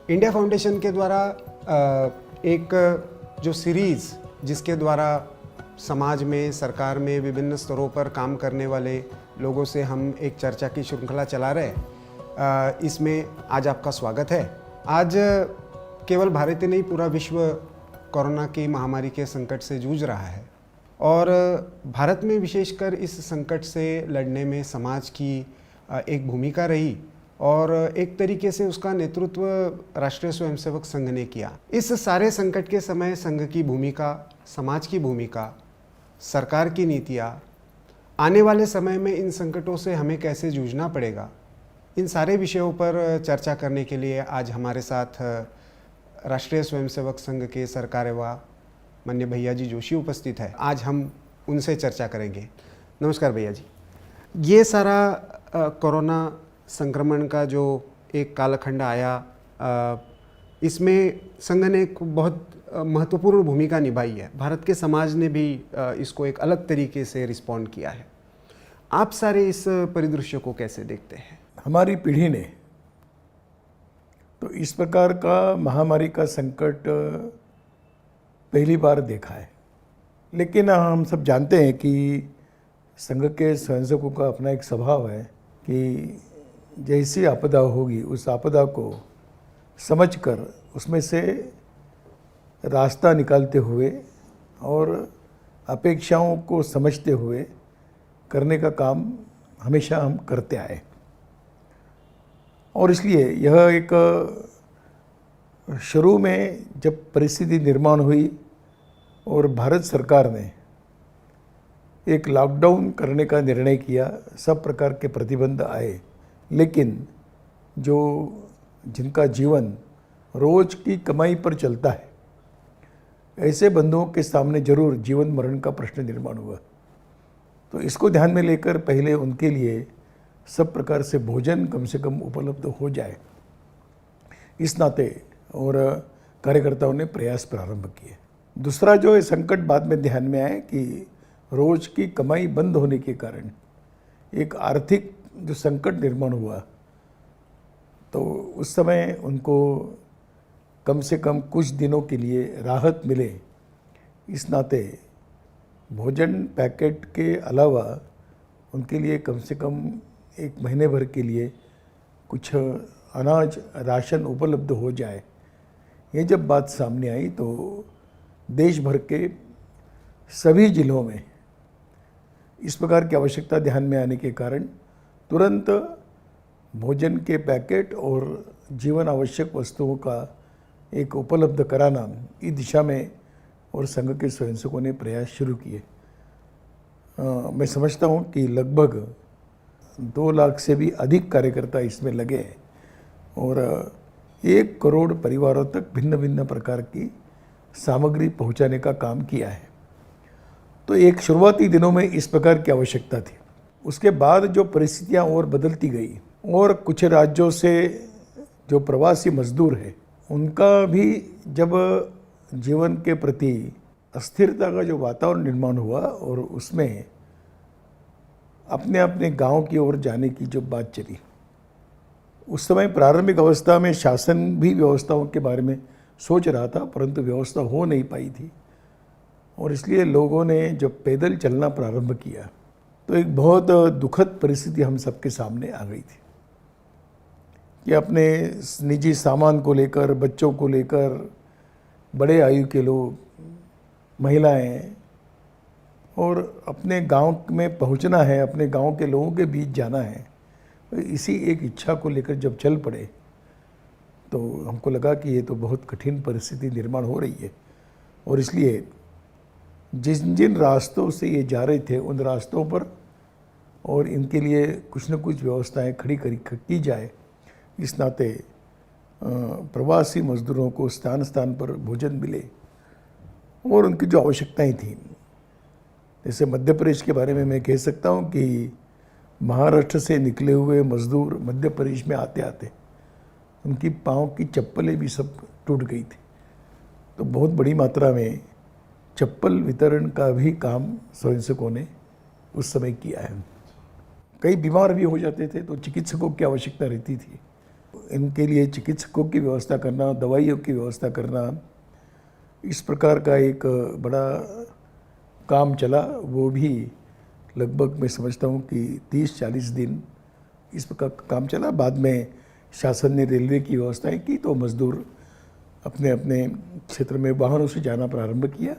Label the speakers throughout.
Speaker 1: India foundation के द्वारा एक जो सीरीज़ जिसके द्वारा समाज में, सरकार में विभिन्न स्तरों पर काम करने वाले लोगों से हम एक चर्चा की श्रृंखला चला रहे हैं, इसमें आज आपका स्वागत है। आज केवल भारत ही नहीं, पूरा विश्व कोरोना की महामारी के संकट से जूझ रहा है और भारत में विशेषकर इस संकट से लड़ने में समाज की एक भूमिका रही और एक तरीके से उसका नेतृत्व राष्ट्रीय स्वयंसेवक संघ ने किया। इस सारे संकट के समय संघ की भूमिका, समाज की भूमिका, सरकार की नीतियाँ, आने वाले समय में इन संकटों से हमें कैसे जूझना पड़ेगा, इन सारे विषयों पर चर्चा करने के लिए आज हमारे साथ राष्ट्रीय स्वयंसेवक संघ के सरकार्यवाह माननीय भैया जी जोशी उपस्थित है। आज हम उनसे चर्चा करेंगे। नमस्कार भैया जी। ये सारा कोरोना संक्रमण का जो एक कालखंड आया, इसमें संघ ने एक बहुत महत्वपूर्ण भूमिका निभाई है। भारत के समाज ने भी इसको एक अलग तरीके से रिस्पॉन्ड किया है। आप सारे इस परिदृश्य को कैसे देखते हैं?
Speaker 2: हमारी पीढ़ी ने तो इस प्रकार का महामारी का संकट पहली बार देखा है, लेकिन हम सब जानते हैं कि संघ के स्वयंसेवकों का अपना एक स्वभाव है कि जैसी आपदा होगी उस आपदा को समझकर उसमें से रास्ता निकालते हुए और अपेक्षाओं को समझते हुए करने का काम हमेशा हम करते आए। और इसलिए यह एक शुरू में जब परिस्थिति निर्माण हुई और भारत सरकार ने एक लॉकडाउन करने का निर्णय किया, सब प्रकार के प्रतिबंध आए, लेकिन जो जिनका जीवन रोज़ की कमाई पर चलता है, ऐसे बंधुओं के सामने जरूर जीवन मरण का प्रश्न निर्माण हुआ। तो इसको ध्यान में लेकर पहले उनके लिए सब प्रकार से भोजन कम से कम उपलब्ध हो जाए, इस नाते और कार्यकर्ताओं ने प्रयास प्रारंभ किए। दूसरा जो संकट बाद में ध्यान में आए कि रोज़ की कमाई बंद होने के कारण एक आर्थिक जो संकट निर्माण हुआ, तो उस समय उनको कम से कम कुछ दिनों के लिए राहत मिले, इस नाते भोजन पैकेट के अलावा उनके लिए कम से कम एक महीने भर के लिए कुछ अनाज राशन उपलब्ध हो जाए। ये जब बात सामने आई तो देश भर के सभी जिलों में इस प्रकार की आवश्यकता ध्यान में आने के कारण तुरंत भोजन के पैकेट और जीवन आवश्यक वस्तुओं का एक उपलब्ध कराना, इस दिशा में और संघ के स्वयंसेवकों ने प्रयास शुरू किए। मैं समझता हूँ कि लगभग 2 लाख से भी अधिक कार्यकर्ता इसमें लगे हैं और 1 करोड़ परिवारों तक भिन्न भिन्न प्रकार की सामग्री पहुँचाने का काम किया है। तो एक शुरुआती दिनों में इस प्रकार की आवश्यकता थी। उसके बाद जो परिस्थितियां और बदलती गई और कुछ राज्यों से जो प्रवासी मजदूर हैं, उनका भी जब जीवन के प्रति अस्थिरता का जो वातावरण निर्माण हुआ और उसमें अपने अपने गांव की ओर जाने की जो बात चली, उस समय प्रारंभिक अवस्था में शासन भी व्यवस्थाओं के बारे में सोच रहा था, परंतु व्यवस्था हो नहीं पाई थी और इसलिए लोगों ने जब पैदल चलना प्रारंभ किया तो एक बहुत दुखद परिस्थिति हम सबके सामने आ गई थी कि अपने निजी सामान को लेकर, बच्चों को लेकर, बड़े आयु के लोग, महिलाएं, और अपने गांव में पहुंचना है, अपने गांव के लोगों के बीच जाना है। तो इसी एक इच्छा को लेकर जब चल पड़े तो हमको लगा कि ये तो बहुत कठिन परिस्थिति निर्माण हो रही है और इसलिए जिन जिन रास्तों से ये जा रहे थे उन रास्तों पर और इनके लिए कुछ न कुछ व्यवस्थाएं खड़ी की जाए। इस नाते प्रवासी मजदूरों को स्थान स्थान पर भोजन मिले और उनकी जो आवश्यकताएं थीं, जैसे मध्य प्रदेश के बारे में मैं कह सकता हूँ कि महाराष्ट्र से निकले हुए मजदूर मध्य प्रदेश में आते आते उनकी पाँव की चप्पलें भी सब टूट गई थी। तो बहुत बड़ी मात्रा में चप्पल वितरण का भी काम स्वयंसेवकों ने उस समय किया है। कई बीमार भी हो जाते थे तो चिकित्सकों की आवश्यकता रहती थी। इनके लिए चिकित्सकों की व्यवस्था करना, दवाइयों की व्यवस्था करना, इस प्रकार का एक बड़ा काम चला। वो भी लगभग मैं समझता हूँ कि 30-40 दिन इस प्रकार का काम चला। बाद में शासन ने रेलवे की व्यवस्थाएं की तो मज़दूर अपने अपने क्षेत्र में वाहनों से जाना प्रारंभ किया।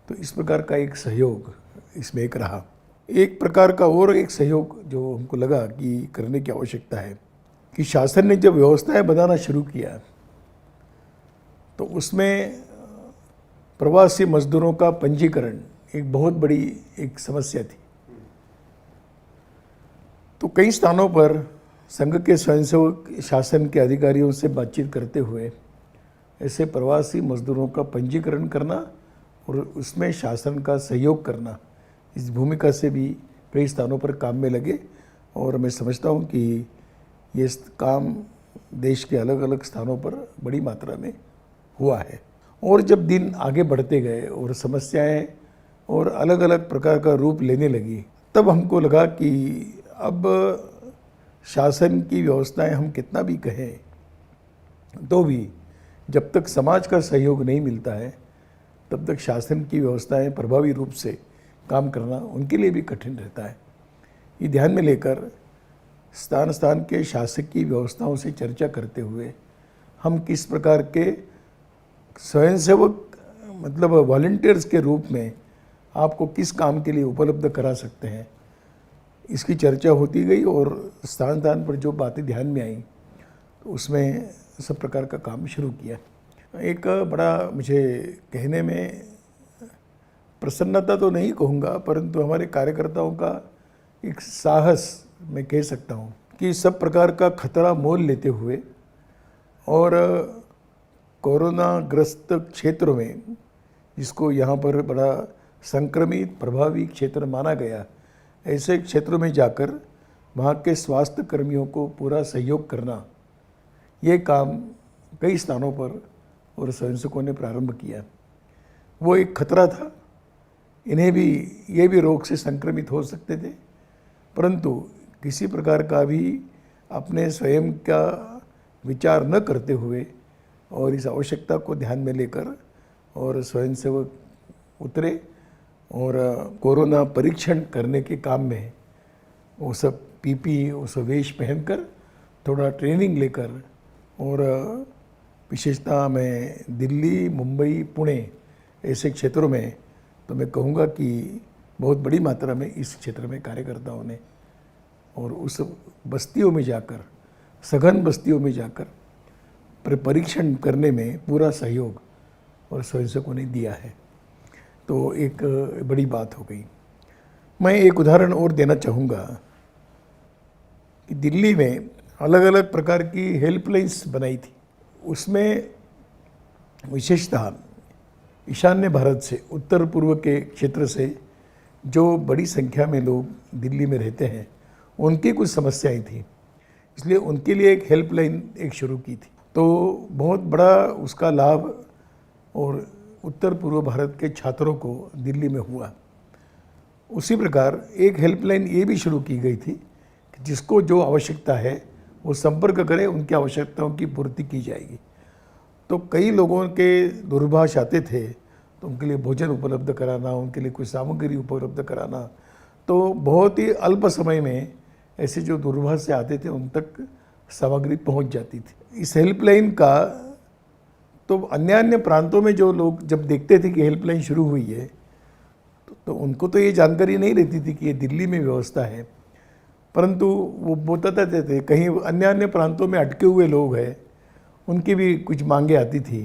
Speaker 2: तो इस प्रकार का एक सहयोग इसमें एक रहा। एक प्रकार का और एक सहयोग जो हमको लगा कि करने की आवश्यकता है कि शासन ने जब व्यवस्थाएं बनाना शुरू किया तो उसमें प्रवासी मजदूरों का पंजीकरण एक बहुत बड़ी एक समस्या थी। तो कई स्थानों पर संघ के स्वयंसेवक शासन के अधिकारियों से बातचीत करते हुए ऐसे प्रवासी मजदूरों का पंजीकरण करना और उसमें शासन का सहयोग करना, इस भूमिका से भी कई स्थानों पर काम में लगे। और मैं समझता हूँ कि ये काम देश के अलग अलग स्थानों पर बड़ी मात्रा में हुआ है। और जब दिन आगे बढ़ते गए और समस्याएं और अलग अलग प्रकार का रूप लेने लगी, तब हमको लगा कि अब शासन की व्यवस्थाएं हम कितना भी कहें तो भी जब तक समाज का सहयोग नहीं मिलता है तब तक शासन की व्यवस्थाएं प्रभावी रूप से काम करना उनके लिए भी कठिन रहता है। ये ध्यान में लेकर स्थान स्थान के शासकीय व्यवस्थाओं से चर्चा करते हुए हम किस प्रकार के स्वयंसेवक मतलब वॉलंटियर्स के रूप में आपको किस काम के लिए उपलब्ध करा सकते हैं, इसकी चर्चा होती गई। और स्थान स्थान पर जो बातें ध्यान में आई तो उसमें सब प्रकार का काम शुरू किया। एक बड़ा मुझे कहने में प्रसन्नता तो नहीं कहूँगा, परंतु हमारे कार्यकर्ताओं का एक साहस मैं कह सकता हूँ कि सब प्रकार का खतरा मोल लेते हुए और कोरोना ग्रस्त क्षेत्रों में, जिसको यहाँ पर बड़ा संक्रमित प्रभावी क्षेत्र माना गया, ऐसे क्षेत्रों में जाकर वहाँ के स्वास्थ्य कर्मियों को पूरा सहयोग करना, ये काम कई स्थानों पर और स्वयंसेवकों ने प्रारंभ किया। वो एक खतरा था, इन्हें भी ये भी रोग से संक्रमित हो सकते थे, परंतु किसी प्रकार का भी अपने स्वयं का विचार न करते हुए और इस आवश्यकता को ध्यान में लेकर और स्वयंसेवक उतरे और कोरोना परीक्षण करने के काम में वो सब पीपी वो सब वेश पहनकर थोड़ा ट्रेनिंग लेकर, और विशेषता मैं दिल्ली, मुंबई, पुणे ऐसे क्षेत्रों में तो मैं कहूँगा कि बहुत बड़ी मात्रा में इस क्षेत्र में कार्यकर्ताओं ने और उस बस्तियों में जाकर, सघन बस्तियों में जाकर परीक्षण करने में पूरा सहयोग और स्वयंसेवकों ने दिया है। तो एक बड़ी बात हो गई। मैं एक उदाहरण और देना चाहूँगा कि दिल्ली में अलग अलग प्रकार की हेल्पलाइंस बनाई थी। उसमें विशेषतः ईशान्य भारत से, उत्तर पूर्व के क्षेत्र से जो बड़ी संख्या में लोग दिल्ली में रहते हैं, उनकी कुछ समस्याएं थी, इसलिए उनके लिए एक हेल्पलाइन एक शुरू की थी। तो बहुत बड़ा उसका लाभ और उत्तर पूर्व भारत के छात्रों को दिल्ली में हुआ। उसी प्रकार एक हेल्पलाइन ये भी शुरू की गई थी कि जिसको जो आवश्यकता है वो संपर्क करें, उनकी आवश्यकताओं की पूर्ति की जाएगी। तो कई लोगों के दूरभाष आते थे तो उनके लिए भोजन उपलब्ध कराना, उनके लिए कुछ सामग्री उपलब्ध कराना, तो बहुत ही अल्प समय में ऐसे जो दूरभाष से आते थे उन तक सामग्री पहुंच जाती थी। इस हेल्पलाइन का तो अन्य अन्य प्रांतों में जो लोग जब देखते थे कि हेल्पलाइन शुरू हुई है तो उनको तो ये जानकारी नहीं रहती थी कि ये दिल्ली में व्यवस्था है, परंतु वो बताते थे कहीं अन्य अन्य प्रांतों में अटके हुए लोग हैं, उनकी भी कुछ मांगे आती थी,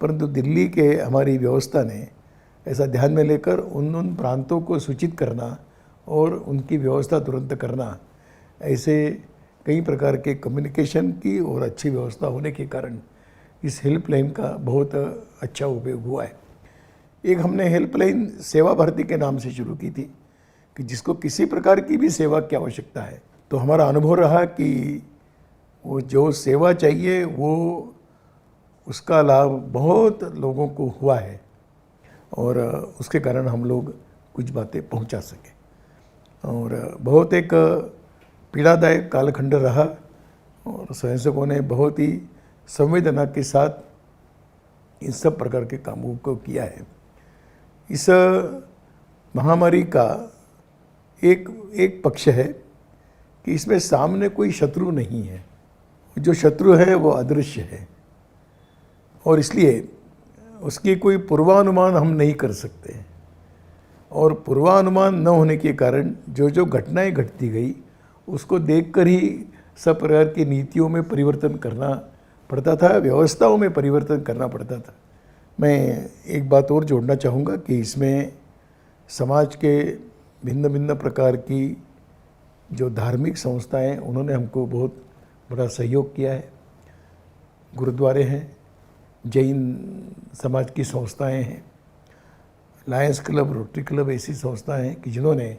Speaker 2: परंतु दिल्ली के हमारी व्यवस्था ने ऐसा ध्यान में लेकर उन प्रांतों को सूचित करना और उनकी व्यवस्था तुरंत करना, ऐसे कई प्रकार के कम्युनिकेशन की और अच्छी व्यवस्था होने के कारण इस हेल्पलाइन का बहुत अच्छा उपयोग हुआ है। एक हमने हेल्पलाइन सेवा भारती के नाम से शुरू की थी कि जिसको किसी प्रकार की भी सेवा की आवश्यकता है, तो हमारा अनुभव रहा कि वो जो सेवा चाहिए वो उसका लाभ बहुत लोगों को हुआ है और उसके कारण हम लोग कुछ बातें पहुंचा सके। और बहुत एक पीड़ादायक कालखंड रहा और स्वयंसेवकों ने बहुत ही संवेदना के साथ इन सब प्रकार के कामों को किया है। इस महामारी का एक पक्ष है कि इसमें सामने कोई शत्रु नहीं है, जो शत्रु है वो अदृश्य है, और इसलिए उसकी कोई पूर्वानुमान हम नहीं कर सकते। और पूर्वानुमान न होने के कारण जो जो घटनाएं घटती गई उसको देखकर ही सब प्रकार की नीतियों में परिवर्तन करना पड़ता था, व्यवस्थाओं में परिवर्तन करना पड़ता था। मैं एक बात और जोड़ना चाहूँगा कि इसमें समाज के भिन्न भिन्न प्रकार की जो धार्मिक संस्थाएं, उन्होंने हमको बहुत बड़ा सहयोग किया है। गुरुद्वारे हैं, जैन समाज की संस्थाएं हैं, लायंस क्लब, रोटरी क्लब, ऐसी संस्थाएं हैं कि जिन्होंने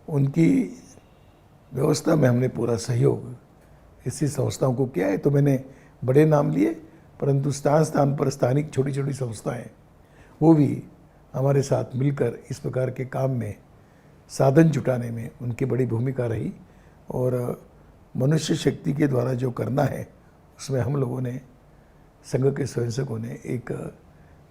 Speaker 2: उनकी व्यवस्था में हमने पूरा सहयोग ऐसी संस्थाओं को किया है। तो मैंने बड़े नाम लिए, परंतु स्थान स्थान पर स्थानिक छोटी छोटी संस्थाएं वो भी हमारे साथ मिलकर इस प्रकार के काम में साधन जुटाने में उनकी बड़ी भूमिका रही। और मनुष्य शक्ति के द्वारा जो करना है उसमें हम लोगों ने, संघ के स्वयंसेवकों ने एक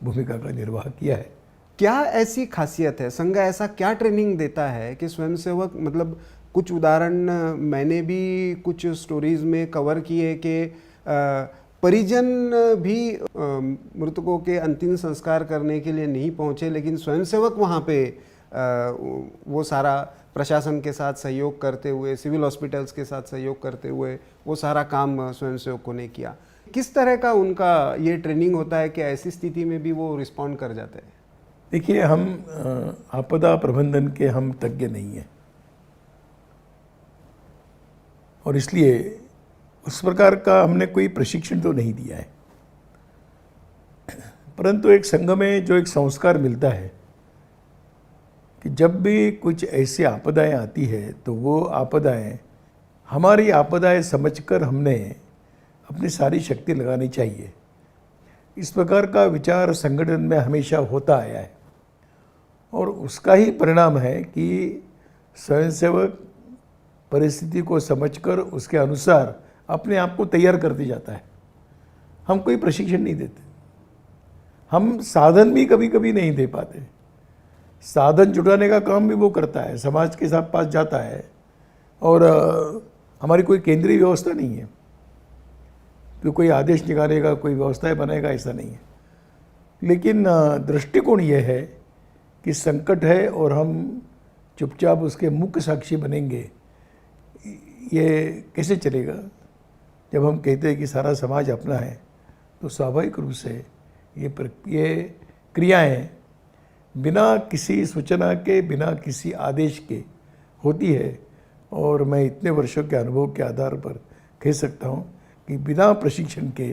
Speaker 2: भूमिका का निर्वाह किया है।
Speaker 1: क्या ऐसी खासियत है, संघ ऐसा क्या ट्रेनिंग देता है कि स्वयंसेवक, मतलब कुछ उदाहरण मैंने भी कुछ स्टोरीज में कवर किए कि परिजन भी मृतकों के अंतिम संस्कार करने के लिए नहीं पहुंचे, लेकिन स्वयंसेवक वहां पे वो सारा प्रशासन के साथ सहयोग करते हुए, सिविल हॉस्पिटल्स के साथ सहयोग करते हुए वो सारा काम स्वयंसेवकों ने किया। किस तरह का उनका ये ट्रेनिंग होता है कि ऐसी स्थिति में भी वो रिस्पॉन्ड कर जाते हैं?
Speaker 2: देखिए, हम आपदा प्रबंधन के हम तज्ञ नहीं हैं, और इसलिए उस प्रकार का हमने कोई प्रशिक्षण तो नहीं दिया है। परंतु एक संघ में जो एक संस्कार मिलता है कि जब भी कुछ ऐसी आपदाएं आती है तो वो आपदाएं हमारी आपदाएं समझकर हमने अपनी सारी शक्ति लगानी चाहिए। इस प्रकार का विचार संगठन में हमेशा होता आया है, और उसका ही परिणाम है कि स्वयंसेवक परिस्थिति को समझकर उसके अनुसार अपने आप को तैयार करते जाता है। हम कोई प्रशिक्षण नहीं देते, हम साधन भी कभी कभी नहीं दे पाते। साधन जुटाने का काम भी वो करता है, समाज के साथ पास जाता है, और हमारी कोई केंद्रीय व्यवस्था नहीं है कि कोई आदेश निकालेगा, कोई व्यवस्थाएं बनाएगा, ऐसा नहीं है। लेकिन दृष्टिकोण ये है कि संकट है और हम चुपचाप उसके मुख्य साक्षी बनेंगे, ये कैसे चलेगा? जब हम कहते हैं कि सारा समाज अपना है, तो स्वाभाविक रूप से ये क्रियाएं बिना किसी सूचना के, बिना किसी आदेश के होती है। और मैं इतने वर्षों के अनुभव के आधार पर कह सकता हूँ कि बिना प्रशिक्षण के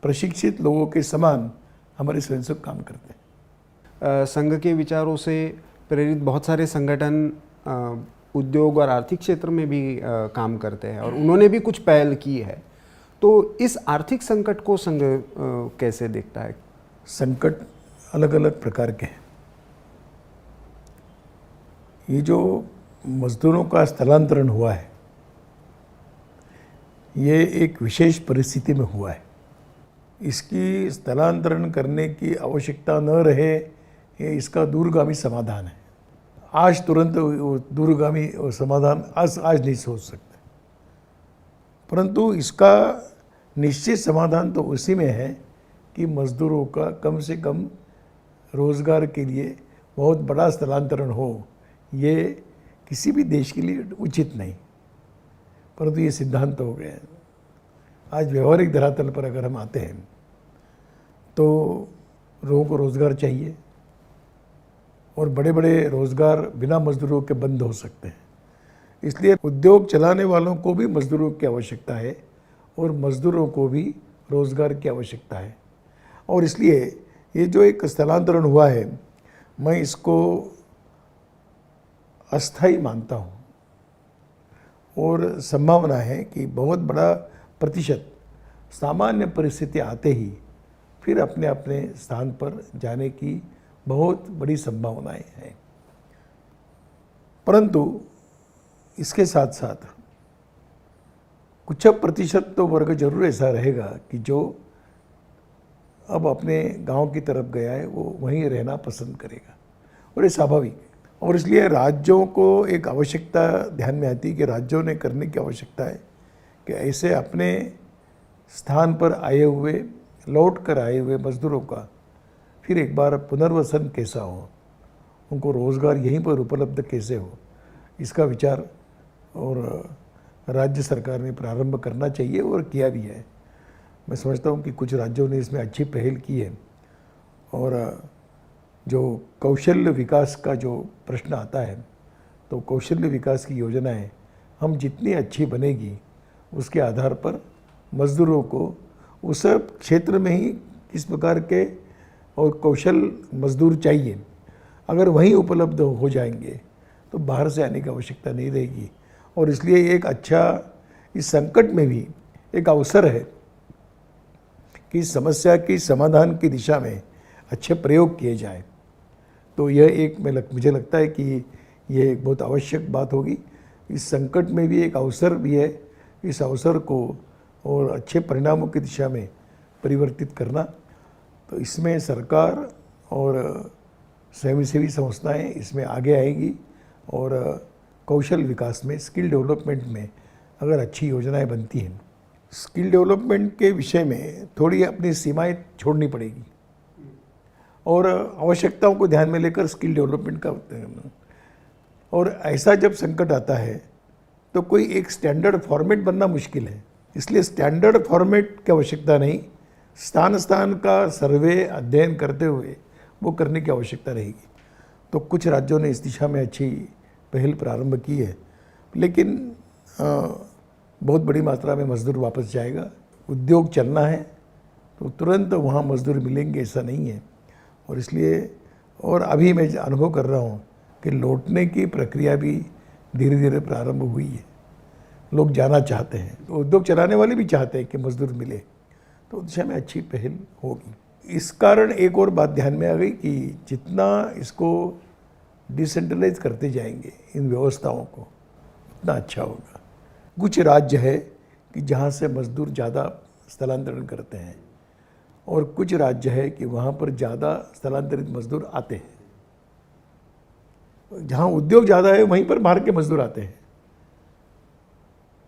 Speaker 2: प्रशिक्षित लोगों के समान हमारे स्वयंसेवक काम करते हैं।
Speaker 1: संघ के विचारों से प्रेरित बहुत सारे संगठन उद्योग और आर्थिक क्षेत्र में भी काम करते हैं, और उन्होंने भी कुछ पहल की है। तो इस आर्थिक संकट को संघ कैसे देखता है?
Speaker 2: संकट अलग अलग प्रकार के हैं। ये जो मजदूरों का स्थलांतरण हुआ है, ये एक विशेष परिस्थिति में हुआ है। इसकी स्थलांतरण करने की आवश्यकता न रहे, ये इसका दूरगामी समाधान है। आज तुरंत दूरगामी समाधान आज नहीं सोच सकते, परंतु इसका निश्चित समाधान तो उसी में है कि मजदूरों का कम से कम रोज़गार के लिए बहुत बड़ा स्थलांतरण हो। ये किसी भी देश के लिए उचित नहीं, परंतु ये सिद्धांत हो गए। आज व्यवहारिक धरातल पर अगर हम आते हैं तो लोगों को रोज़गार चाहिए, और बड़े बड़े रोज़गार बिना मजदूरों के बंद हो सकते हैं। इसलिए उद्योग चलाने वालों को भी मजदूरों की आवश्यकता है, और मजदूरों को भी रोज़गार की आवश्यकता है। और इसलिए ये जो एक स्थलांतरण हुआ है, मैं इसको अस्थायी मानता हूँ, और संभावना है कि बहुत बड़ा प्रतिशत सामान्य परिस्थिति आते ही फिर अपने अपने स्थान पर जाने की बहुत बड़ी संभावनाएं हैं। परंतु इसके साथ साथ कुछ प्रतिशत तो वर्ग जरूर ऐसा रहेगा कि जो अब अपने गांव की तरफ गया है वो वहीं रहना पसंद करेगा, और ये स्वाभाविक है। और इसलिए राज्यों को एक आवश्यकता ध्यान में आती है कि राज्यों ने करने की आवश्यकता है कि ऐसे अपने स्थान पर आए हुए, लौट कर आए हुए मजदूरों का फिर एक बार पुनर्वसन कैसा हो, उनको रोज़गार यहीं पर उपलब्ध कैसे हो, इसका विचार और राज्य सरकार ने प्रारंभ करना चाहिए और किया भी है। मैं समझता हूँ कि कुछ राज्यों ने इसमें अच्छी पहल की है। और जो कौशल्य विकास का जो प्रश्न आता है, तो कौशल्य विकास की योजनाएं हम जितनी अच्छी बनेगी उसके आधार पर मज़दूरों को उस क्षेत्र में ही किस प्रकार के और कौशल मज़दूर चाहिए, अगर वहीं उपलब्ध हो जाएंगे तो बाहर से आने की आवश्यकता नहीं रहेगी। और इसलिए एक अच्छा, इस संकट में भी एक अवसर है कि इस समस्या की समाधान की दिशा में अच्छे प्रयोग किए जाए। तो यह एक मुझे लगता है कि यह एक बहुत आवश्यक बात होगी। इस संकट में भी एक अवसर भी है, इस अवसर को और अच्छे परिणामों की दिशा में परिवर्तित करना। तो इसमें सरकार और स्वयंसेवी संस्थाएं इसमें आगे आएगी और कौशल विकास में, स्किल डेवलपमेंट में अगर अच्छी योजनाएं बनती हैं, स्किल डेवलपमेंट के विषय में थोड़ी अपनी सीमाएं छोड़नी पड़ेगी और आवश्यकताओं को ध्यान में लेकर स्किल डेवलपमेंट का। और ऐसा जब संकट आता है तो कोई एक स्टैंडर्ड फॉर्मेट बनना मुश्किल है, इसलिए स्टैंडर्ड फॉर्मेट की आवश्यकता नहीं, स्थान स्थान का सर्वे अध्ययन करते हुए वो करने की आवश्यकता रहेगी। तो कुछ राज्यों ने इस दिशा में अच्छी पहल प्रारंभ की है, लेकिन बहुत बड़ी मात्रा में मजदूर वापस जाएगा। उद्योग चलना है तो तुरंत वहाँ मजदूर मिलेंगे ऐसा नहीं है। और इसलिए, और अभी मैं अनुभव कर रहा हूँ कि लौटने की प्रक्रिया भी धीरे धीरे प्रारंभ हुई है। लोग जाना चाहते हैं, तो उद्योग चलाने वाले भी चाहते हैं कि मजदूर मिले, तो उस दिशा में अच्छी पहल होगी। इस कारण एक और बात ध्यान में आ गई कि जितना इसको डिसेंट्रलाइज करते जाएंगे इन व्यवस्थाओं को, उतना अच्छा होगा। कुछ राज्य है कि जहाँ से मजदूर ज़्यादा स्थलांतरण करते हैं और कुछ राज्य है कि वहाँ पर ज़्यादा स्थलांतरित मजदूर आते हैं। जहाँ उद्योग ज़्यादा है वहीं पर बाहर के मजदूर आते हैं।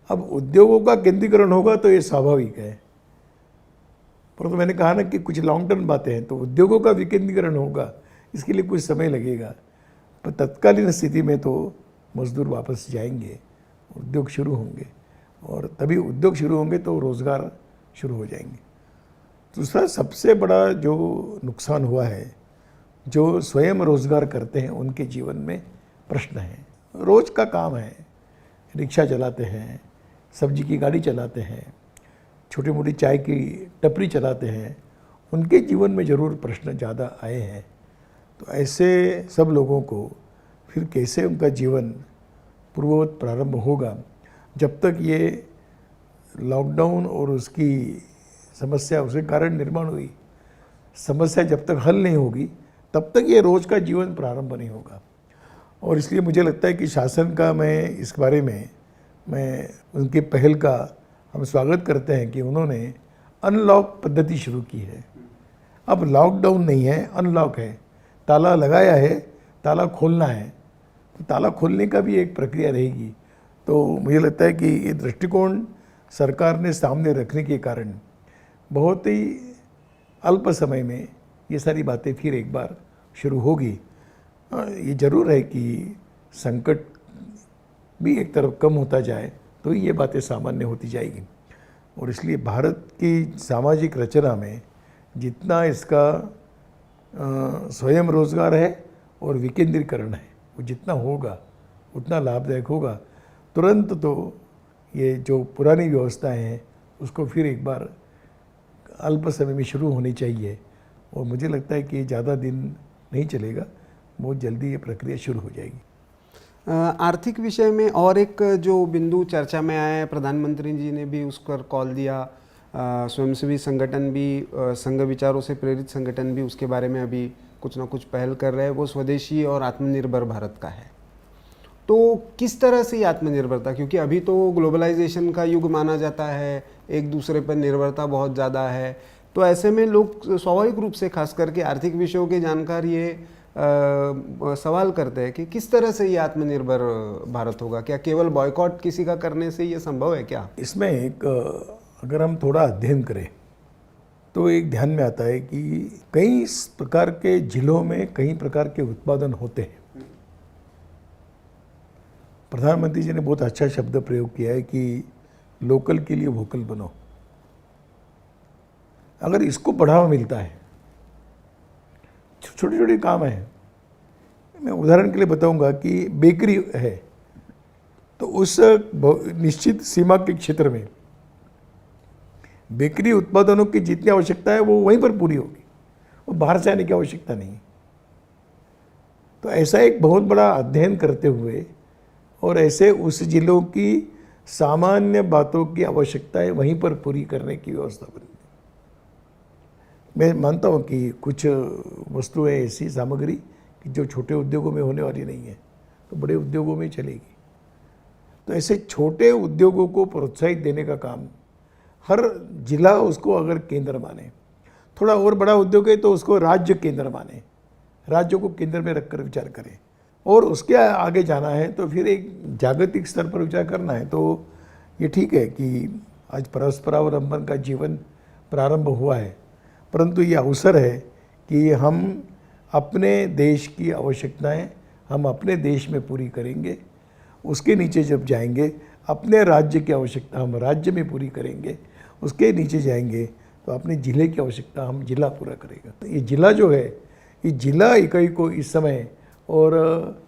Speaker 2: अब उद्योगों का केंद्रीकरण होगा तो ये स्वाभाविक है, परंतु मैंने कहा ना कि कुछ लॉन्ग टर्म बातें हैं, तो उद्योगों का विकेंद्रीकरण होगा, इसके लिए कुछ समय लगेगा। पर तत्कालीन स्थिति में तो मजदूर वापस जाएंगे, उद्योग शुरू होंगे, और तभी उद्योग शुरू होंगे तो रोज़गार शुरू हो जाएंगे। दूसरा सबसे बड़ा जो नुकसान हुआ है, जो स्वयं रोज़गार करते हैं उनके जीवन में प्रश्न है। रोज़ का काम है, रिक्शा चलाते हैं, सब्जी की गाड़ी चलाते हैं, छोटी मोटी चाय की टपरी चलाते हैं, उनके जीवन में ज़रूर प्रश्न ज़्यादा आए हैं। तो ऐसे सब लोगों को फिर कैसे उनका जीवन पूर्ववत प्रारंभ होगा, जब तक ये लॉकडाउन और उसकी समस्या, उसके कारण निर्माण हुई समस्या जब तक हल नहीं होगी, तब तक ये रोज़ का जीवन प्रारंभ नहीं होगा। और इसलिए मुझे लगता है कि शासन का, मैं इस बारे में मैं उनकी पहल का हम स्वागत करते हैं कि उन्होंने अनलॉक पद्धति शुरू की है। अब लॉकडाउन नहीं है, अनलॉक है। ताला लगाया है, ताला खोलना है, तो ताला खोलने का भी एक प्रक्रिया रहेगी। तो मुझे लगता है कि ये दृष्टिकोण सरकार ने सामने रखने के कारण बहुत ही अल्प समय में ये सारी बातें फिर एक बार शुरू होगी। ये ज़रूर है कि संकट भी एक तरफ कम होता जाए तो ये बातें सामान्य होती जाएगी। और इसलिए भारत की सामाजिक रचना में जितना इसका स्वयं रोजगार है और विकेंद्रीकरण है, वो जितना होगा उतना लाभदायक होगा। तुरंत तो ये जो पुरानी व्यवस्थाएं हैं उसको फिर एक बार अल्प समय में शुरू होनी चाहिए, और मुझे लगता है कि ज़्यादा दिन नहीं चलेगा, बहुत जल्दी ये प्रक्रिया शुरू हो जाएगी।
Speaker 1: आर्थिक विषय में और एक जो बिंदु चर्चा में आया है, प्रधानमंत्री जी ने भी उस पर कॉल दिया, स्वयंसेवी संगठन भी, संघ विचारों से प्रेरित संगठन भी उसके बारे में अभी कुछ ना कुछ पहल कर रहे हैं, वो स्वदेशी और आत्मनिर्भर भारत का है। तो किस तरह से ये आत्मनिर्भरता, क्योंकि अभी तो ग्लोबलाइजेशन का युग माना जाता है, एक दूसरे पर निर्भरता बहुत ज़्यादा है, तो ऐसे में लोग स्वाभाविक रूप से खास करके आर्थिक विषयों के जानकार ये सवाल करते हैं कि किस तरह से ये आत्मनिर्भर भारत होगा। क्या केवल बॉयकॉट किसी का करने से ये संभव है क्या?
Speaker 2: इसमें एक अगर हम थोड़ा अध्ययन करें तो एक ध्यान में आता है कि कई प्रकार के जिलों में कई प्रकार के उत्पादन होते हैं। प्रधानमंत्री जी ने बहुत अच्छा शब्द प्रयोग किया है कि लोकल के लिए वोकल बनो। अगर इसको बढ़ावा मिलता है, छोटे छोटे काम है, मैं उदाहरण के लिए बताऊंगा कि बेकरी है तो उस निश्चित सीमा के क्षेत्र में बेकरी उत्पादनों की जितनी आवश्यकता है वो वहीं पर पूरी होगी, वो बाहर से आने की आवश्यकता नहीं। तो ऐसा एक बहुत बड़ा अध्ययन करते हुए और ऐसे उस जिलों की सामान्य बातों की आवश्यकताएं वहीं पर पूरी करने की व्यवस्था बनी। मैं मानता हूँ कि कुछ वस्तुएं ऐसी सामग्री कि जो छोटे उद्योगों में होने वाली नहीं है तो बड़े उद्योगों में चलेगी। तो ऐसे छोटे उद्योगों को प्रोत्साहित देने का काम हर जिला उसको अगर केंद्र माने, थोड़ा और बड़ा उद्योग है तो उसको राज्य केंद्र माने, राज्यों को केंद्र में रखकर विचार करें, और उसके आगे जाना है तो फिर एक जागतिक स्तर पर विचार करना है। तो ये ठीक है कि आज परस्परावलंबन का जीवन प्रारंभ हुआ है, परंतु ये अवसर है कि हम अपने देश की आवश्यकताएं हम अपने देश में पूरी करेंगे, उसके नीचे जब जाएंगे अपने राज्य की आवश्यकता हम राज्य में पूरी करेंगे, उसके नीचे जाएंगे तो अपने ज़िले की आवश्यकता हम जिला पूरा करेगा। तो ये जिला जो है, ये जिला इकाई को इस समय और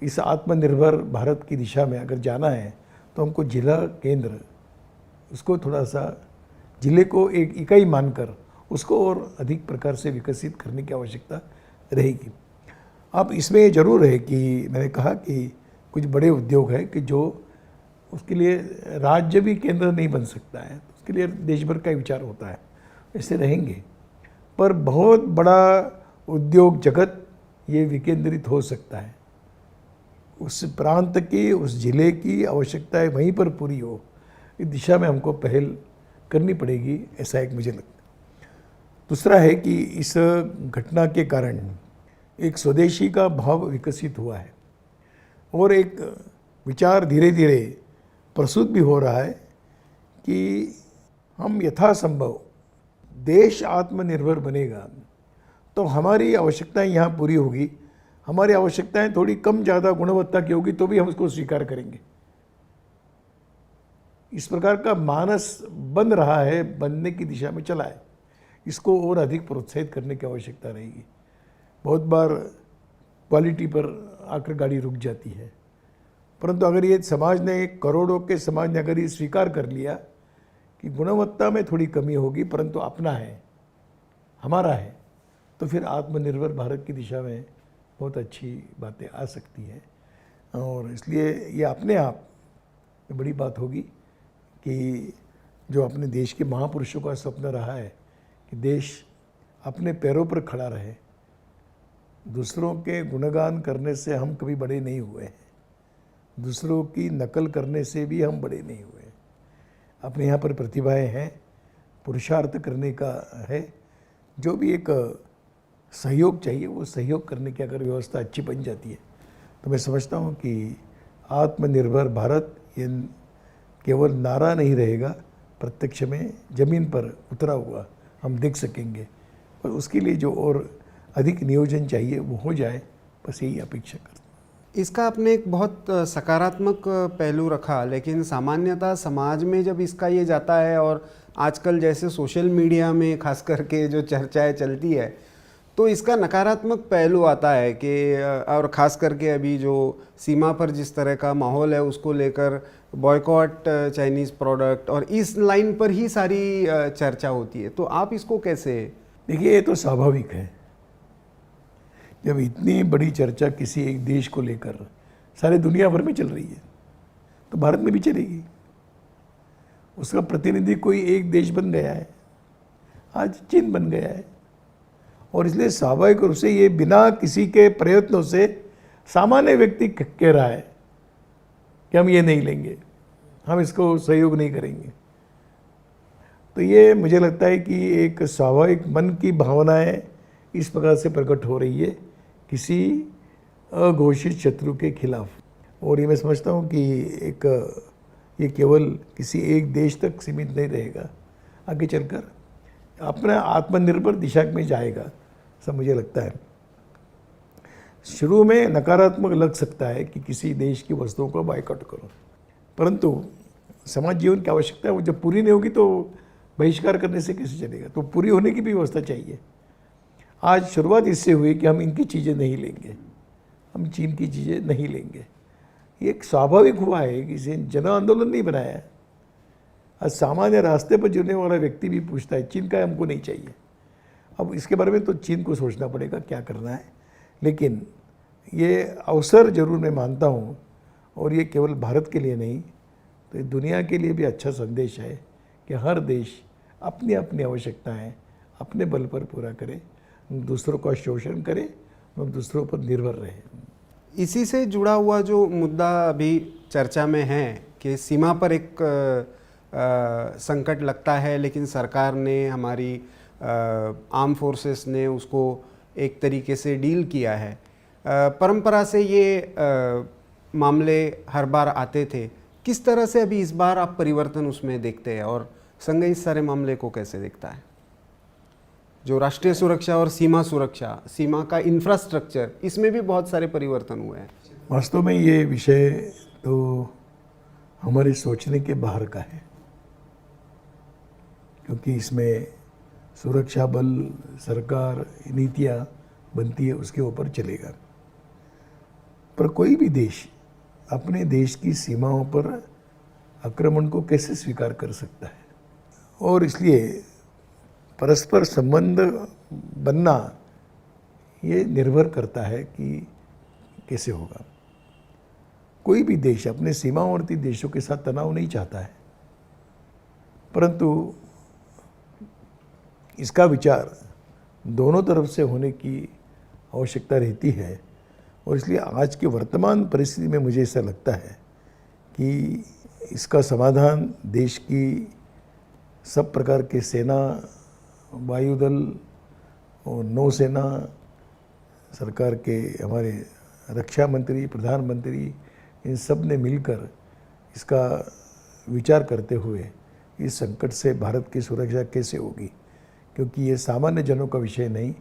Speaker 2: इस आत्मनिर्भर भारत की दिशा में अगर जाना है तो हमको जिला केंद्र उसको थोड़ा सा जिले को एक इकाई मानकर उसको और अधिक प्रकार से विकसित करने की आवश्यकता रहेगी। अब इसमें ये जरूर है कि मैंने कहा कि कुछ बड़े उद्योग है कि जो उसके लिए राज्य भी केंद्र नहीं बन सकता है, उसके लिए देश भर का विचार होता है, ऐसे रहेंगे। पर बहुत बड़ा उद्योग जगत ये विकेंद्रित हो सकता है, उस प्रांत की उस जिले की आवश्यकताएं वहीं पर पूरी हो, इस दिशा में हमको पहल करनी पड़ेगी, ऐसा एक मुझे लगता है। दूसरा है कि इस घटना के कारण एक स्वदेशी का भाव विकसित हुआ है और एक विचार धीरे धीरे प्रसूत भी हो रहा है कि हम यथासंभव देश आत्मनिर्भर बनेगा तो हमारी आवश्यकताएं यहाँ पूरी होगी, हमारी आवश्यकताएं थोड़ी कम ज़्यादा गुणवत्ता की होगी तो भी हम उसको स्वीकार करेंगे। इस प्रकार का मानस बन रहा है, बनने की दिशा में चला है, इसको और अधिक प्रोत्साहित करने की आवश्यकता रहेगी। बहुत बार क्वालिटी पर आकर गाड़ी रुक जाती है, परंतु अगर ये समाज ने, करोड़ों के समाज ने अगर ये स्वीकार कर लिया कि गुणवत्ता में थोड़ी कमी होगी परंतु अपना है, हमारा है, तो फिर आत्मनिर्भर भारत की दिशा में बहुत अच्छी बातें आ सकती हैं। और इसलिए ये अपने आप में बड़ी बात होगी कि जो अपने देश के महापुरुषों का स्वप्न रहा है कि देश अपने पैरों पर खड़ा रहे, दूसरों के गुणगान करने से हम कभी बड़े नहीं हुए हैं, दूसरों की नकल करने से भी हम बड़े नहीं हुए हैं। अपने यहाँ पर प्रतिभाएं हैं, पुरुषार्थ करने का है, जो भी एक सहयोग चाहिए वो सहयोग करने की अगर व्यवस्था अच्छी बन जाती है तो मैं समझता हूँ कि आत्मनिर्भर भारत ये केवल नारा नहीं रहेगा, प्रत्यक्ष में ज़मीन पर उतरा हुआ हम देख सकेंगे। और उसके लिए जो और अधिक नियोजन चाहिए वो हो जाए, बस यही अपेक्षा करते हैं।
Speaker 1: इसका आपने एक बहुत सकारात्मक पहलू रखा, लेकिन सामान्यतः समाज में जब इसका ये जाता है और आजकल जैसे सोशल मीडिया में खास करके जो चर्चाएं चलती है तो इसका नकारात्मक पहलू आता है कि और ख़ास करके अभी जो सीमा पर जिस तरह का माहौल है उसको लेकर बॉयकॉट चाइनीज़ प्रोडक्ट और इस लाइन पर ही सारी चर्चा होती है। तो आप इसको कैसे?
Speaker 2: देखिए, ये तो स्वाभाविक है, जब इतनी बड़ी चर्चा किसी एक देश को लेकर सारे दुनिया भर में चल रही है तो भारत में भी चलेगी। उसका प्रतिनिधि कोई एक देश बन गया है, आज चीन बन गया है, और इसलिए स्वाभाविक रूप से ये बिना किसी के प्रयत्नों से सामान्य व्यक्ति कह रहा है कि हम ये नहीं लेंगे, हम इसको सहयोग नहीं करेंगे। तो ये मुझे लगता है कि एक स्वाभाविक मन की भावनाएं इस प्रकार से प्रकट हो रही है किसी अघोषित शत्रु के खिलाफ। और ये मैं समझता हूँ कि ये केवल किसी एक देश तक सीमित नहीं रहेगा, आगे चलकर अपना आत्मनिर्भर दिशा में जाएगा, सब मुझे लगता है। शुरू में नकारात्मक लग सकता है कि किसी देश की वस्तुओं को बायकॉट करो, परंतु समाज जीवन की आवश्यकता है, वो जब पूरी नहीं होगी तो बहिष्कार करने से कैसे चलेगा, तो पूरी होने की भी व्यवस्था चाहिए। आज शुरुआत इससे हुई कि हम इनकी चीज़ें नहीं लेंगे, हम चीन की चीज़ें नहीं लेंगे। ये एक स्वाभाविक हुआ है, किसी जन आंदोलन नहीं बनाया है। आज सामान्य रास्ते पर जुड़ने वाला व्यक्ति भी पूछता है चीन का हमको नहीं चाहिए। अब इसके बारे में तो चीन को सोचना पड़ेगा क्या करना है, लेकिन ये अवसर जरूर मैं मानता हूँ, और ये केवल भारत के लिए नहीं तो ये दुनिया के लिए भी अच्छा संदेश है कि हर देश अपनी अपनी आवश्यकताएं अपने बल पर पूरा करे, दूसरों का शोषण करे और दूसरों पर निर्भर रहे।
Speaker 1: इसी से जुड़ा हुआ जो मुद्दा अभी चर्चा में है कि सीमा पर एक संकट लगता है, लेकिन सरकार ने, हमारी आर्म फोर्सेस ने उसको एक तरीके से डील किया है। परंपरा से ये मामले हर बार आते थे, किस तरह से अभी इस बार आप परिवर्तन उसमें देखते हैं, और संघ इस सारे मामले को कैसे देखता है? जो राष्ट्रीय सुरक्षा और सीमा सुरक्षा, सीमा का इंफ्रास्ट्रक्चर, इसमें भी बहुत सारे परिवर्तन हुए हैं।
Speaker 2: वास्तव में ये विषय तो हमारे सोचने के बाहर का है, क्योंकि इसमें सुरक्षा बल, सरकार, नीतियाँ बनती है, उसके ऊपर चलेगा। पर कोई भी देश अपने देश की सीमाओं पर आक्रमण को कैसे स्वीकार कर सकता है, और इसलिए परस्पर संबंध बनना ये निर्भर करता है कि कैसे होगा। कोई भी देश अपने सीमावर्ती देशों के साथ तनाव नहीं चाहता है, परंतु इसका विचार दोनों तरफ से होने की आवश्यकता रहती है। और इसलिए आज की वर्तमान परिस्थिति में मुझे ऐसा लगता है कि इसका समाधान देश की सब प्रकार के सेना, वायुदल और नौसेना, सरकार के हमारे रक्षा मंत्री, प्रधानमंत्री, इन सब ने मिलकर इसका विचार करते हुए इस संकट से भारत की सुरक्षा कैसे होगी, क्योंकि ये सामान्य जनों का विषय नहीं,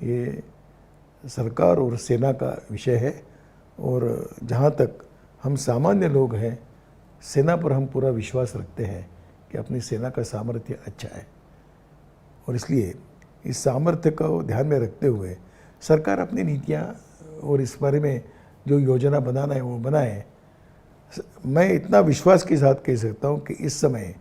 Speaker 2: ये सरकार और सेना का विषय है। और जहाँ तक हम सामान्य लोग हैं, सेना पर हम पूरा विश्वास रखते हैं कि अपनी सेना का सामर्थ्य अच्छा है, और इसलिए इस सामर्थ्य को ध्यान में रखते हुए सरकार अपनी नीतियाँ और इस बारे में जो योजना बनाना है वो बनाए। मैं इतना विश्वास के साथ कह सकता हूँ कि इस समय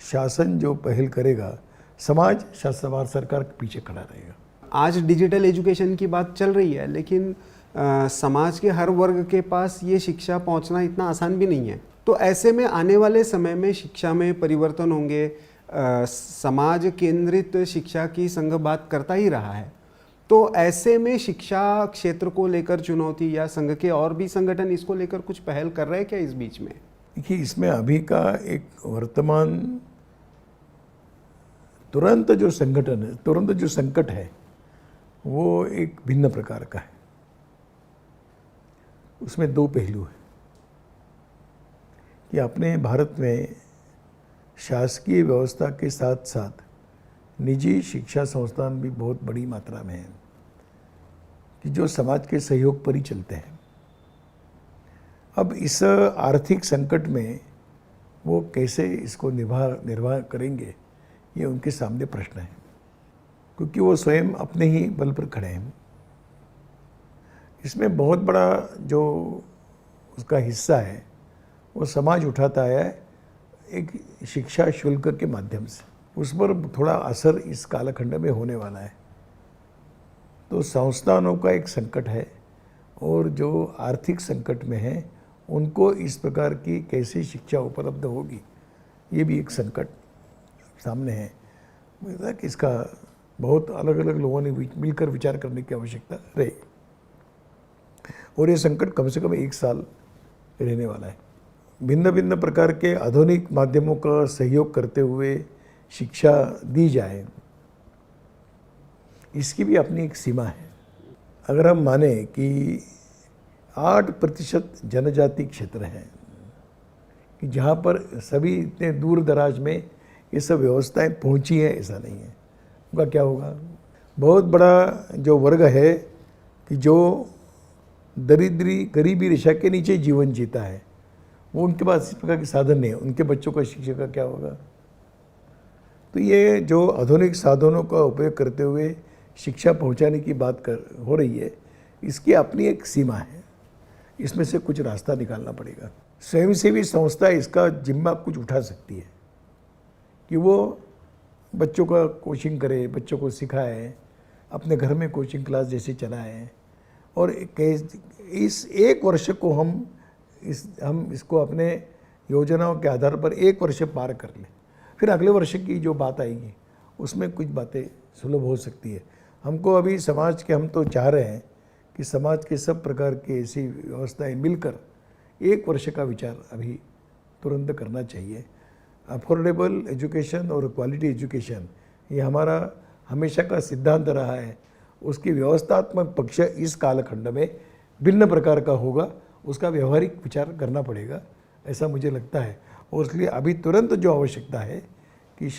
Speaker 2: शासन जो पहल करेगा, समाज शासन सरकार के पीछे खड़ा रहेगा।
Speaker 1: आज डिजिटल एजुकेशन की बात चल रही है, लेकिन समाज के हर वर्ग के पास ये शिक्षा पहुंचना इतना आसान भी नहीं है। तो ऐसे में आने वाले समय में शिक्षा में परिवर्तन होंगे। समाज केंद्रित शिक्षा की संघ बात करता ही रहा है, तो ऐसे में शिक्षा क्षेत्र को लेकर चुनौती, या संघ के और भी संगठन इसको लेकर कुछ पहल कर रहे हैं क्या इस बीच में?
Speaker 2: देखिए, इसमें अभी का एक वर्तमान तुरंत जो संगठन है, तुरंत जो संकट है, वो एक भिन्न प्रकार का है। उसमें दो पहलू हैं कि अपने भारत में शासकीय व्यवस्था के साथ साथ निजी शिक्षा संस्थान भी बहुत बड़ी मात्रा में हैं कि जो समाज के सहयोग पर ही चलते हैं। अब इस आर्थिक संकट में वो कैसे इसको निर्वाह करेंगे, ये उनके सामने प्रश्न है, क्योंकि वो स्वयं अपने ही बल पर खड़े हैं। इसमें बहुत बड़ा जो उसका हिस्सा है वो समाज उठाता है एक शिक्षा शुल्क के माध्यम से। उस पर थोड़ा असर इस कालखंड में होने वाला है। तो संस्थानों का एक संकट है, और जो आर्थिक संकट में है उनको इस प्रकार की कैसे शिक्षा उपलब्ध होगी, ये भी एक संकट सामने है। मुझे लगता है कि इसका बहुत अलग अलग लोगों ने मिलकर विचार करने की आवश्यकता रहेगी, और ये संकट कम से कम 1 साल रहने वाला है। भिन्न भिन्न प्रकार के आधुनिक माध्यमों का सहयोग करते हुए शिक्षा दी जाए, इसकी भी अपनी एक सीमा है। अगर हम माने कि 8% जनजाति क्षेत्र है कि जहाँ पर सभी इतने दूर दराज में ये सब व्यवस्थाएं पहुँची हैं, ऐसा नहीं है, उनका क्या होगा? बहुत बड़ा जो वर्ग है कि जो दरिद्री गरीबी रेखा के नीचे जीवन जीता है, वो उनके पास इस प्रकार के साधन नहीं है, उनके बच्चों का शिक्षा का क्या होगा? तो ये जो आधुनिक साधनों का उपयोग करते हुए शिक्षा पहुंचाने की बात हो रही है, इसकी अपनी एक सीमा है, इसमें से कुछ रास्ता निकालना पड़ेगा। स्वयंसेवी संस्था इसका जिम्मा कुछ उठा सकती है कि वो बच्चों का कोचिंग करे, बच्चों को सिखाए, अपने घर में कोचिंग क्लास जैसे चलाएं, और इस एक वर्ष को हम इसको अपने योजनाओं के आधार पर एक वर्ष पार कर लें, फिर अगले वर्ष की जो बात आएगी उसमें कुछ बातें सुलभ हो सकती है। हमको अभी समाज के, हम तो चाह रहे हैं कि समाज के सब प्रकार की ऐसी व्यवस्थाएं मिलकर एक वर्ष का विचार अभी तुरंत करना चाहिए। अफोर्डेबल एजुकेशन और क्वालिटी एजुकेशन ये हमारा हमेशा का सिद्धांत रहा है, उसकी व्यवस्थात्मक पक्ष इस कालखंड में भिन्न प्रकार का होगा, उसका व्यवहारिक विचार करना पड़ेगा, ऐसा मुझे लगता है। और इसलिए अभी तुरंत जो आवश्यकता है कि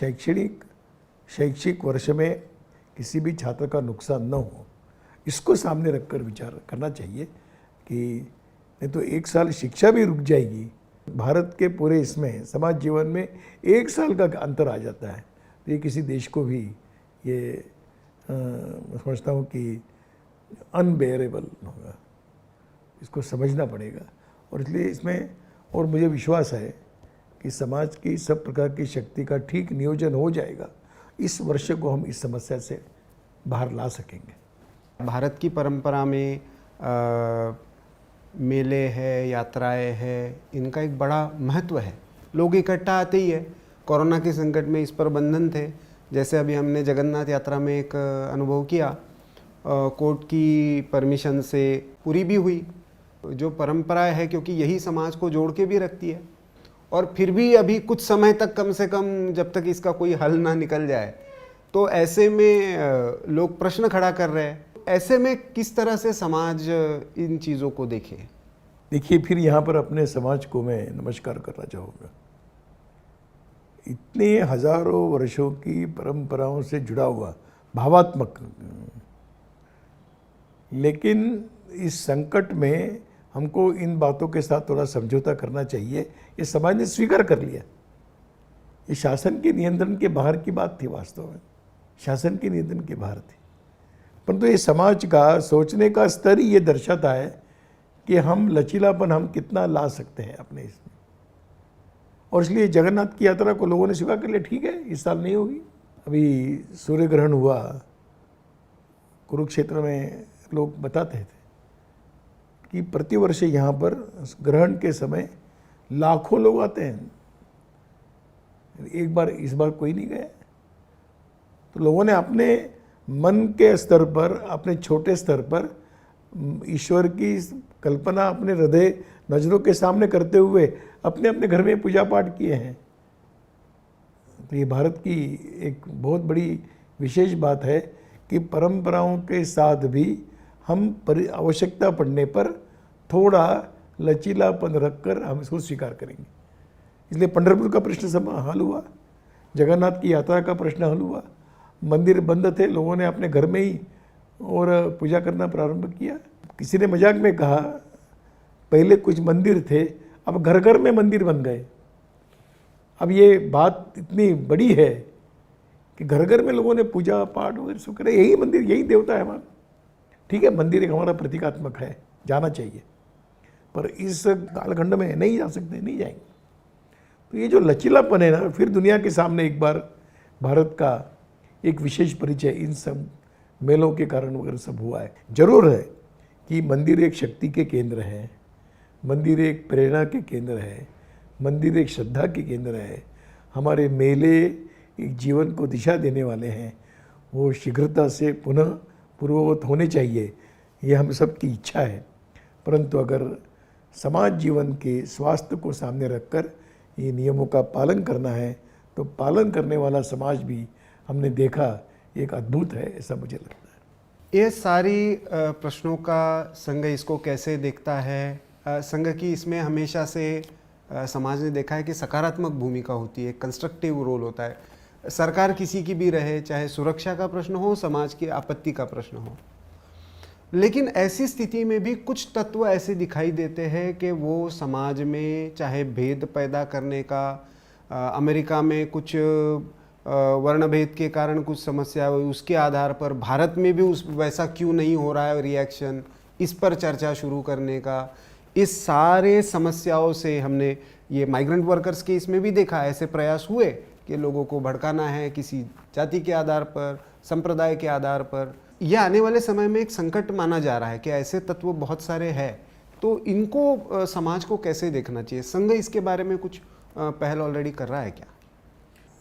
Speaker 2: शैक्षिक वर्ष में किसी भी छात्र का नुकसान न हो, इसको सामने रखकर विचार करना चाहिए कि नहीं तो एक साल शिक्षा भी रुक जाएगी। भारत के पूरे इसमें समाज जीवन में एक साल का अंतर आ जाता है, तो ये किसी देश को भी ये समझता हूँ कि अनबेयरेबल होगा, इसको समझना पड़ेगा। और इसलिए इसमें और मुझे विश्वास है कि समाज की सब प्रकार की शक्ति का ठीक नियोजन हो जाएगा, इस वर्ष को हम इस समस्या से बाहर ला सकेंगे।
Speaker 1: भारत की परंपरा में मेले है, यात्राएं है, इनका एक बड़ा महत्व है। लोग इकट्ठा आते ही है। कोरोना के संकट में इस पर बंधन थे, जैसे अभी हमने जगन्नाथ यात्रा में एक अनुभव किया, कोर्ट की परमिशन से पूरी भी हुई। जो परंपराएं है, क्योंकि यही समाज को जोड़ के भी रखती है, और फिर भी अभी कुछ समय तक, कम से कम जब तक इसका कोई हल ना निकल जाए, तो ऐसे में लोग प्रश्न खड़ा कर रहे हैं। ऐसे में किस तरह से समाज इन चीज़ों को देखे?
Speaker 2: देखिए, फिर यहाँ पर अपने समाज को मैं नमस्कार करना चाहूँगा। इतने हजारों वर्षों की परंपराओं से जुड़ा हुआ भावात्मक, लेकिन इस संकट में हमको इन बातों के साथ थोड़ा समझौता करना चाहिए। ये समाज ने स्वीकार कर लिया, ये शासन के नियंत्रण के बाहर की बात थी, वास्तव में शासन के नियंत्रण के बाहर थी, परंतु ये समाज का सोचने का स्तर ही ये दर्शाता है कि हम लचीलापन हम कितना ला सकते हैं अपने इसमें। और इसलिए जगन्नाथ की यात्रा को लोगों ने स्वीकार कर लिया, ठीक है, इस साल नहीं होगी। अभी सूर्य ग्रहण हुआ कुरुक्षेत्र में, लोग बताते थे कि प्रतिवर्ष यहाँ पर ग्रहण के समय लाखों लोग आते हैं, एक बार इस बार कोई नहीं गया। तो लोगों ने अपने मन के स्तर पर, अपने छोटे स्तर पर ईश्वर की कल्पना अपने हृदय नजरों के सामने करते हुए अपने अपने घर में पूजा पाठ किए हैं। तो ये भारत की एक बहुत बड़ी विशेष बात है कि परंपराओं के साथ भी हम आवश्यकता पड़ने पर थोड़ा लचीलापन रखकर हम इसको स्वीकार करेंगे। इसलिए पंढरपुर का प्रश्न सब हल हुआ, जगन्नाथ की यात्रा का प्रश्न हल हुआ, मंदिर बंद थे, लोगों ने अपने घर में ही और पूजा करना प्रारंभ किया। किसी ने मजाक में कहा, पहले कुछ मंदिर थे, अब घर घर में मंदिर बन गए। अब ये बात इतनी बड़ी है कि घर घर में लोगों ने पूजा पाठ वगैरह सब करे, यही मंदिर, यही देवता है हमारा। ठीक है, मंदिर एक हमारा प्रतीकात्मक है, जाना चाहिए, पर इस कालखंड में नहीं जा सकते, नहीं जाएंगे। तो ये जो लचीलापन है ना, फिर दुनिया के सामने एक बार भारत का एक विशेष परिचय इन सब मेलों के कारण वगैरह सब हुआ है। जरूर है कि मंदिर एक शक्ति के केंद्र है, मंदिर एक प्रेरणा के केंद्र है, मंदिर एक श्रद्धा के केंद्र है। हमारे मेले एक जीवन को दिशा देने वाले हैं, वो शीघ्रता से पुनः पूर्ववत होने चाहिए, ये हम सब की इच्छा है। परंतु अगर समाज जीवन के स्वास्थ्य को सामने रखकर ये नियमों का पालन करना है, तो पालन करने वाला समाज भी हमने देखा एक अद्भुत है, ऐसा मुझे लगता है।
Speaker 1: ये सारी प्रश्नों का संघ इसको कैसे देखता है? संघ की इसमें हमेशा से समाज ने देखा है कि सकारात्मक भूमिका होती है, कंस्ट्रक्टिव रोल होता है। सरकार किसी की भी रहे, चाहे सुरक्षा का प्रश्न हो, समाज की आपत्ति का प्रश्न हो, लेकिन ऐसी स्थिति में भी कुछ तत्व ऐसे दिखाई देते हैं कि वो समाज में चाहे भेद पैदा करने का, अमेरिका में कुछ वर्ण भेद के कारण कुछ समस्या हुई, उसके आधार पर भारत में भी उस वैसा क्यों नहीं हो रहा है रिएक्शन, इस पर चर्चा शुरू करने का, इस सारे समस्याओं से हमने ये माइग्रेंट वर्कर्स के इसमें भी देखा, ऐसे प्रयास हुए कि लोगों को भड़काना है किसी जाति के आधार पर, संप्रदाय के आधार पर। यह आने वाले समय में एक संकट माना जा रहा है कि ऐसे तत्व बहुत सारे हैं, तो इनको समाज को कैसे देखना चाहिए? संघ इसके बारे में कुछ पहल ऑलरेडी कर रहा है क्या?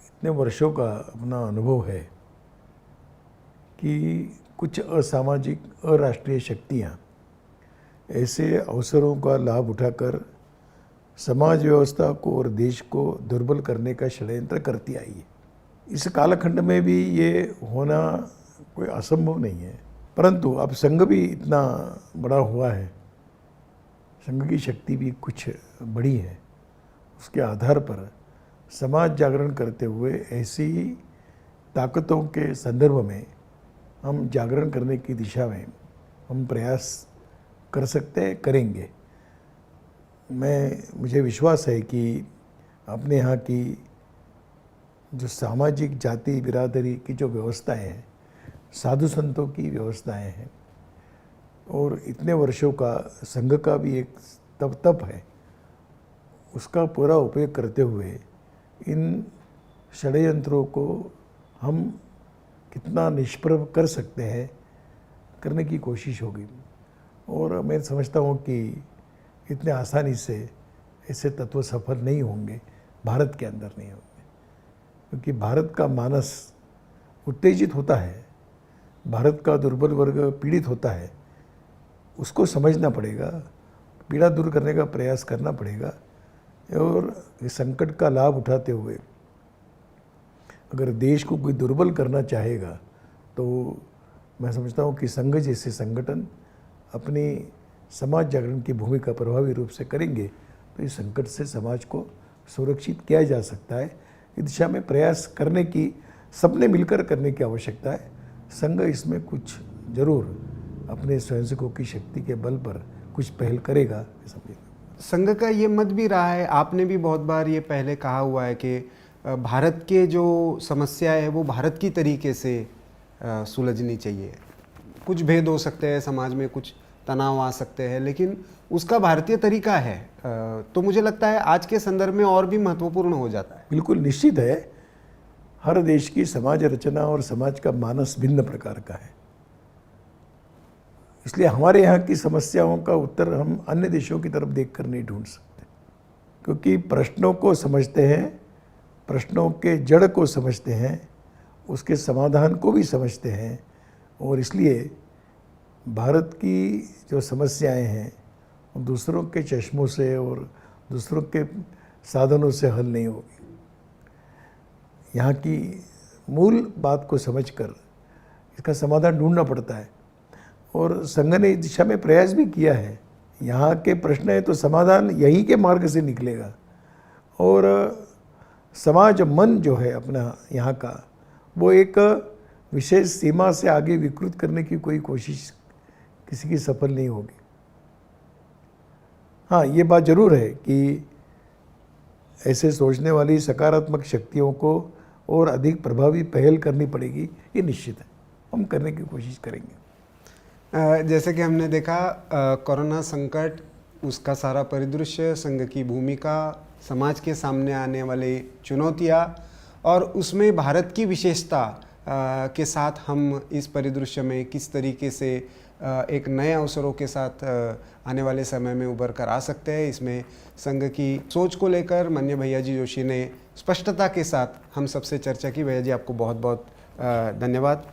Speaker 2: इतने वर्षों का अपना अनुभव है कि कुछ असामाजिक अराष्ट्रीय शक्तियाँ ऐसे अवसरों का लाभ उठाकर समाज व्यवस्था को और देश को दुर्बल करने का षड्यंत्र करती आई है। इस कालखंड में भी ये होना कोई असंभव नहीं है, परंतु अब संघ भी इतना बड़ा हुआ है, संघ की शक्ति भी कुछ बड़ी है, उसके आधार पर समाज जागरण करते हुए ऐसी ताकतों के संदर्भ में हम जागरण करने की दिशा में हम प्रयास कर सकते हैं, करेंगे। मुझे विश्वास है कि अपने यहाँ की जो सामाजिक जाति बिरादरी की जो व्यवस्थाएं हैं, साधु संतों की व्यवस्थाएं हैं, और इतने वर्षों का संघ का भी एक तप है, उसका पूरा उपयोग करते हुए इन षड्यंत्रों को हम कितना निष्प्रभ कर सकते हैं, करने की कोशिश होगी। और मैं समझता हूँ कि इतने आसानी से ऐसे तत्व सफल नहीं होंगे, भारत के अंदर नहीं होंगे, क्योंकि भारत का मानस उत्तेजित होता है, भारत का दुर्बल वर्ग पीड़ित होता है, उसको समझना पड़ेगा, पीड़ा दूर करने का प्रयास करना पड़ेगा, और इस संकट का लाभ उठाते हुए अगर देश को कोई दुर्बल करना चाहेगा तो मैं समझता हूँ कि संघ जैसे संगठन अपनी समाज जागरण की भूमिका प्रभावी रूप से करेंगे तो इस संकट से समाज को सुरक्षित किया जा सकता है। इस दिशा में प्रयास करने की, सबने मिलकर करने की आवश्यकता है। संघ इसमें कुछ जरूर अपने स्वयंसेवकों की शक्ति के बल पर कुछ पहल करेगा, समझिए।
Speaker 1: संघ का ये मत भी रहा है, आपने भी बहुत बार ये पहले कहा हुआ है कि भारत के जो समस्याएं है वो भारत की तरीके से सुलझनी चाहिए। कुछ भेद हो सकते हैं समाज में, कुछ तनाव आ सकते हैं, लेकिन उसका भारतीय तरीका है, तो मुझे लगता है आज के संदर्भ में और भी महत्वपूर्ण हो जाता है।
Speaker 2: बिल्कुल निश्चित है, हर देश की समाज रचना और समाज का मानस भिन्न प्रकार का है, इसलिए हमारे यहाँ की समस्याओं का उत्तर हम अन्य देशों की तरफ देखकर नहीं ढूंढ सकते, क्योंकि प्रश्नों को समझते हैं, प्रश्नों के जड़ को समझते हैं, उसके समाधान को भी समझते हैं, और इसलिए भारत की जो समस्याएं हैं वो दूसरों के चश्मों से और दूसरों के साधनों से हल नहीं होगी। यहाँ की मूल बात को समझकर इसका समाधान ढूंढना पड़ता है, और संघ ने इस दिशा में प्रयास भी किया है। यहाँ के प्रश्न है तो समाधान यहीं के मार्ग से निकलेगा, और समाज मन जो है अपना यहाँ का, वो एक विशेष सीमा से आगे विकृत करने की कोई कोशिश किसी की सफल नहीं होगी। हाँ, ये बात जरूर है कि ऐसे सोचने वाली सकारात्मक शक्तियों को और अधिक प्रभावी पहल करनी पड़ेगी, ये निश्चित है, हम करने की कोशिश करेंगे।
Speaker 1: जैसे कि हमने देखा कोरोना संकट, उसका सारा परिदृश्य, संघ की भूमिका, समाज के सामने आने वाली चुनौतियाँ, और उसमें भारत की विशेषता के साथ हम इस परिदृश्य में किस तरीके से एक नए अवसरों के साथ आने वाले समय में उभर कर आ सकते हैं, इसमें संघ की सोच को लेकर माननीय भैयाजी जोशी ने स्पष्टता के साथ हम सबसे चर्चा की। भैया जी, आपको बहुत बहुत धन्यवाद।